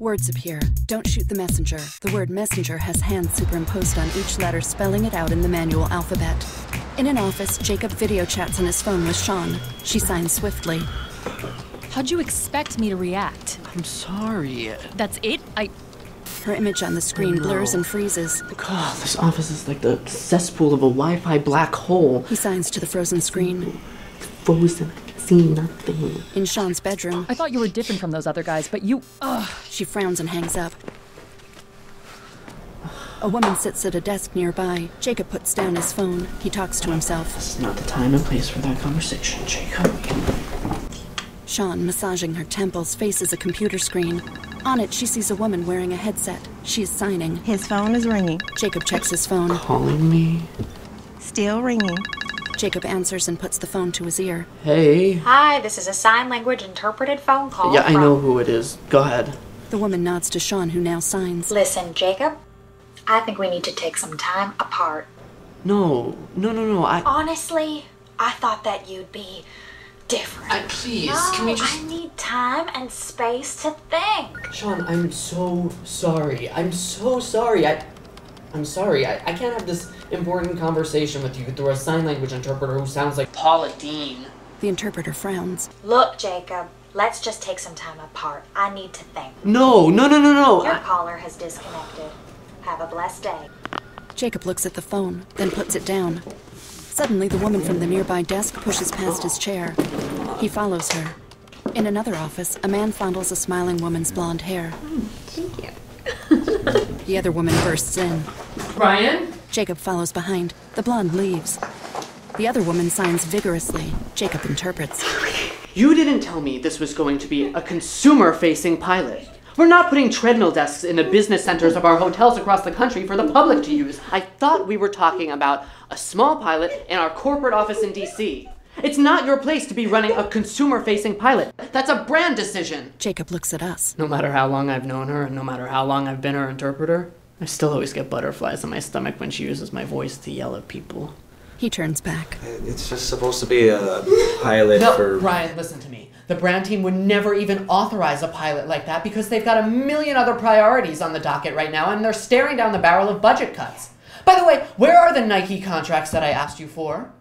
Words appear. Don't shoot the messenger. The word messenger has hands superimposed on each letter, spelling it out in the manual alphabet. In an office, Jacob video chats on his phone with Shawn. She signs swiftly. How'd you expect me to react? I'm sorry. That's it? Her image on the screen blurs and freezes. God, this office is like the cesspool of a Wi-Fi black hole. He signs to the frozen screen. It's frozen. I can see nothing. In Shawn's bedroom. I thought you were different from those other guys, but you... She frowns and hangs up. A woman sits at a desk nearby. Jacob puts down his phone. He talks to himself. This is not the time and place for that conversation, Jacob. Shawn, massaging her temples, faces a computer screen. On it, she sees a woman wearing a headset. She is signing. His phone is ringing. Jacob checks his phone. Calling me? Still ringing. Jacob answers and puts the phone to his ear. Hey. Hi, this is a sign language interpreted phone call. Yeah, I know who it is. Go ahead. The woman nods to Shawn, who now signs. Listen, Jacob, I think we need to take some time apart. No. Honestly, I thought that you'd be different. Please, no, can we just... I need time and space to think. Shawn, I'm so sorry. I'm sorry. I can't have this important conversation with you through a sign language interpreter who sounds like Paula Dean. The interpreter frowns. Look, Jacob, let's just take some time apart. I need to think. No. Your caller has disconnected. Have a blessed day. Jacob looks at the phone, then puts it down. Suddenly, the woman from the nearby desk pushes past his chair. He follows her. In another office, a man fondles a smiling woman's blonde hair. Thank you. The other woman bursts in. Brian? Jacob follows behind. The blonde leaves. The other woman signs vigorously. Jacob interprets. You didn't tell me this was going to be a consumer-facing pilot. We're not putting treadmill desks in the business centers of our hotels across the country for the public to use. I thought we were talking about a small pilot in our corporate office in D.C. It's not your place to be running a consumer-facing pilot. That's a brand decision. Jacob looks at us. No matter how long I've known her and no matter how long I've been her interpreter, I still always get butterflies in my stomach when she uses my voice to yell at people. He turns back. It's just supposed to be a pilot for... No, Ryan, listen to me. The brand team would never even authorize a pilot like that because they've got a million other priorities on the docket right now and they're staring down the barrel of budget cuts. By the way, where are the Nike contracts that I asked you for?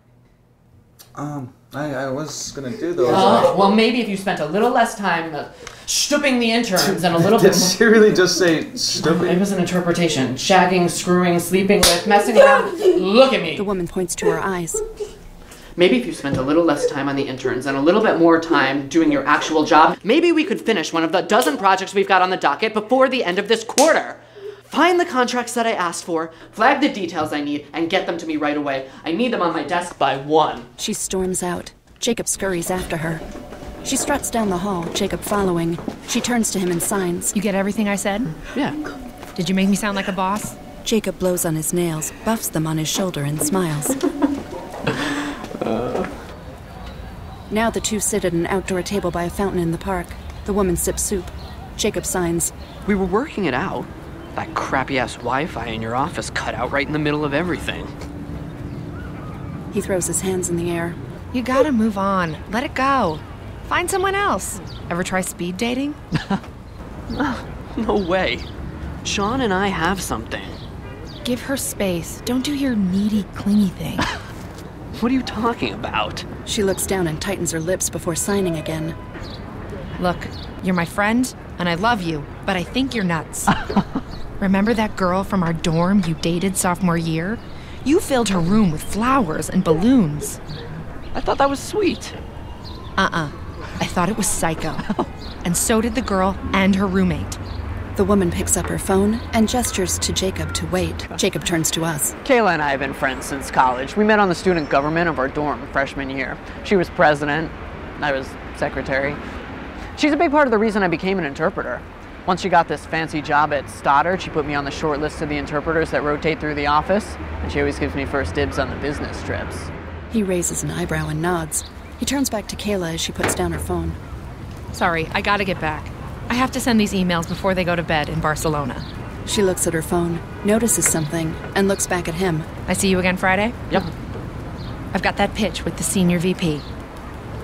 I was gonna do those. Well, maybe if you spent a little less time stooping the interns and a little bit more... Did she really just say stooping? It was an interpretation. Shagging, screwing, sleeping with, messing around. Look at me! The woman points to her eyes. Maybe if you spent a little less time on the interns and a little bit more time doing your actual job, maybe we could finish one of the dozen projects we've got on the docket before the end of this quarter. Find the contracts that I asked for, flag the details I need, and get them to me right away. I need them on my desk by 1. She storms out. Jacob scurries after her. She struts down the hall, Jacob following. She turns to him and signs. You get everything I said? Yeah. Did you make me sound like a boss? Jacob blows on his nails, buffs them on his shoulder, and smiles. Now the two sit at an outdoor table by a fountain in the park. The woman sips soup. Jacob signs. We were working it out. That crappy-ass Wi-Fi in your office cut out right in the middle of everything. He throws his hands in the air. You gotta move on. Let it go. Find someone else. Ever try speed dating? No way. Shawn and I have something. Give her space. Don't do your needy, clingy thing. What are you talking about? She looks down and tightens her lips before signing again. Look, you're my friend, and I love you, but I think you're nuts. Remember that girl from our dorm you dated sophomore year? You filled her room with flowers and balloons. I thought that was sweet. I thought it was psycho. And so did the girl and her roommate. The woman picks up her phone and gestures to Jacob to wait. Jacob turns to us. Kayla and I have been friends since college. We met on the student government of our dorm freshman year. She was president. I was secretary. She's a big part of the reason I became an interpreter. Once she got this fancy job at Stoddard, she put me on the short list of the interpreters that rotate through the office, and she always gives me first dibs on the business trips. He raises an eyebrow and nods. He turns back to Kayla as she puts down her phone. Sorry, I gotta get back. I have to send these emails before they go to bed in Barcelona. She looks at her phone, notices something, and looks back at him. I see you again Friday? Yep. I've got that pitch with the senior VP.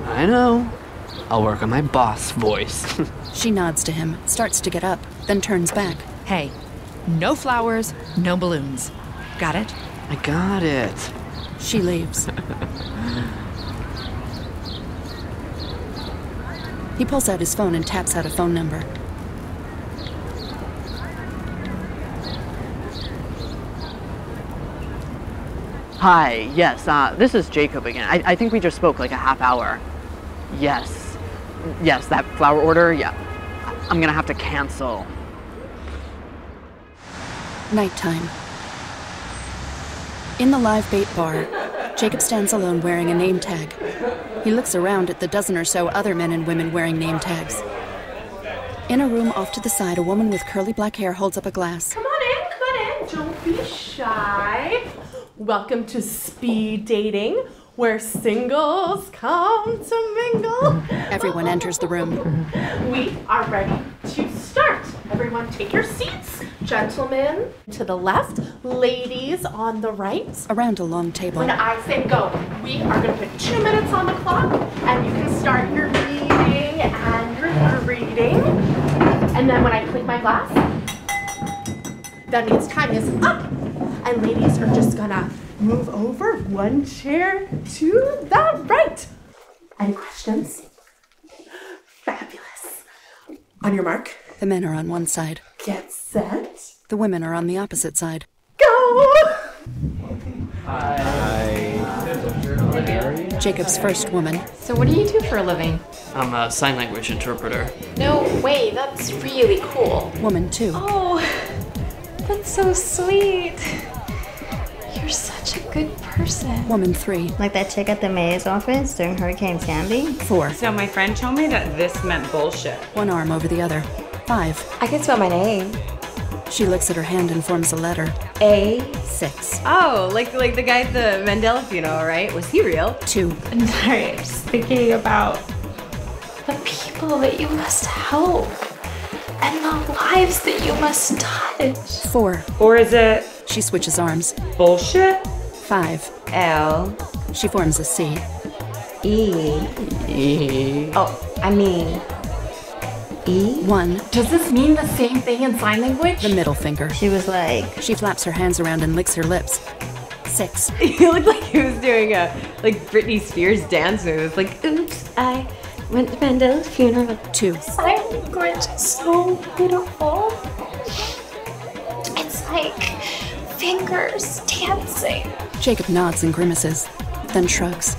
I know. I'll work on my boss voice. She nods to him, starts to get up, then turns back. Hey, no flowers, no balloons. Got it? I got it. She leaves. He pulls out his phone and taps out a phone number. Hi, yes, this is Jacob again. I think we just spoke like a half hour. Yes, that flower order, yeah. I'm gonna have to cancel. Nighttime. In the live bait bar, Jacob stands alone wearing a name tag. He looks around at the dozen or so other men and women wearing name tags. In a room off to the side, a woman with curly black hair holds up a glass. Come on in. Don't be shy. Welcome to speed dating, where singles come to mingle. Everyone enters the room. We are ready to start. Everyone take your seats. Gentlemen to the left, ladies on the right. Around a long table. When I say go, we are going to put 2 minutes on the clock, and you can start your reading and your greeting. And then when I click my glass, that means time is up. And ladies are just gonna move over one chair to the right. Any questions? Fabulous. On your mark. The men are on one side. Get set. The women are on the opposite side. Go! Jacob's first woman. So what do you do for a living? I'm a sign language interpreter. No way, that's really cool. Woman 2. Oh, that's so sweet. You're such a good person. Woman 3. Like that chick at the mayor's office during Hurricane Sandy? 4. So my friend told me that this meant bullshit. One arm over the other. 5. I can spell my name. She looks at her hand and forms a letter. A. 6. Oh, like the guy at the Mandela funeral, right? Was he real? 2. I'm sorry, I'm just thinking about the people that you must help and the lives that you must touch. 4. Or is it She switches arms. bullshit? 5. L. She forms a C. E. Oh, I mean, E? 1. Does this mean the same thing in sign language? The middle finger. She was like, She flaps her hands around and licks her lips. 6. He looked like he was doing a Britney Spears dance move. Like, oops, I went to Mandela's funeral. 2. Sign language is so beautiful. It's like fingers dancing. Jacob nods and grimaces, then shrugs.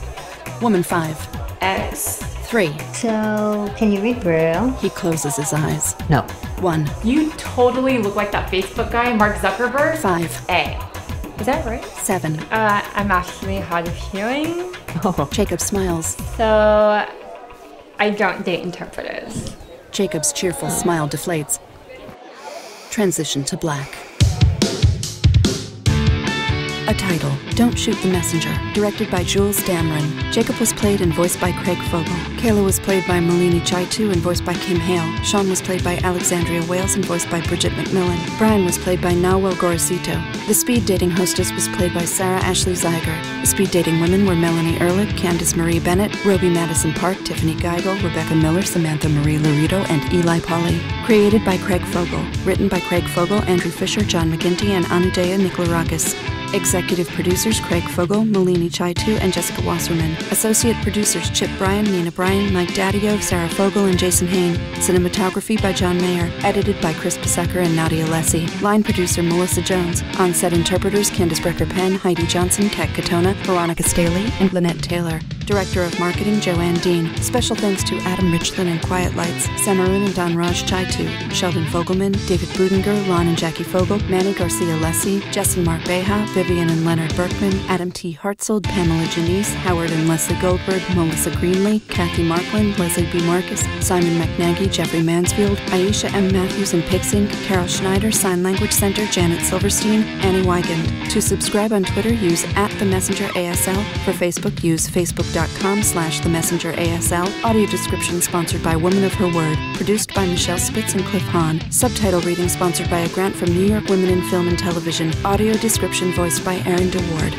Woman 5. X. 3. so can you read Braille? He closes his eyes. No. 1. You totally look like that Facebook guy, Mark Zuckerberg. 5. A. Is that right? 7. I'm actually hard of hearing, Jacob smiles. so I don't date interpreters. Jacob's cheerful smile deflates. Transition to black. A title, Don't Shoot the Messenger, directed by Jules Dameron. Jacob was played and voiced by Craig Fogel. Kayla was played by Maleni Chaitoo and voiced by Kim Hale. Shawn was played by Alexandria, Wailes and voiced by Bridget McMillan. Brian was played by Nawel Gorosito. The speed dating hostess was played by Sarah Ashley Zeiger. The speed dating women were Melanie Ehrlich, Candice Marie Bennett, Roby Madison Park, Tiffany Geigel, Rebecca Miller, Samantha Marie Laredo, and Eli Polly. Created by Craig Fogel. Written by Craig Fogel, Andrew Fisher, Jon McGinty, and Onudeah Nicolarakis. Executive producers Craig Fogel, Maleni Chaitoo, and Jessica Wasserman. Associate producers Chip Bryan, Nina Bryan, Mike Daddio, Sarah Fogel, and Jason Hain. Cinematography by Jon Mayer. Edited by Chris Besecker and Nadia Lessie. Line producer Melissa Jones. On-set interpreters Candice Brecker-Penn, Heidi Johnson, Kat Katona, Veronica Staley, and Lynette Taylor. Director of Marketing Joanne Dean. Special thanks to Adam Richland and Quiet Lights, Samarun and Donraj Chaitoo, Sheldon Fogelman, David Budinger, Lon and Jackie Fogel, Manny Garcia Lessie, Jess and Mark Beha, Vivian and Leonard Berkman, Adam T. Hartsold, Pamela Janice, Howard and Leslie Goldberg, Melissa Greenlee, Kathy Markland, Leslie B. Marcus, Simon McNaghy, Jeffrey Mansfield, Aisha M. Matthews and Pixink, Carol Schneider, Sign Language Center, Janet Silverstein, Annie Weigand. To subscribe on Twitter, use @TheMessengerASL. For Facebook, use Facebook.com/TheMessengerASL. Audio description sponsored by Woman of Her Word. Produced by Michelle Spitz and Cliff Hahn. Subtitle reading sponsored by a grant from New York Women in Film and Television. Audio description voiced by Aaron DeWard.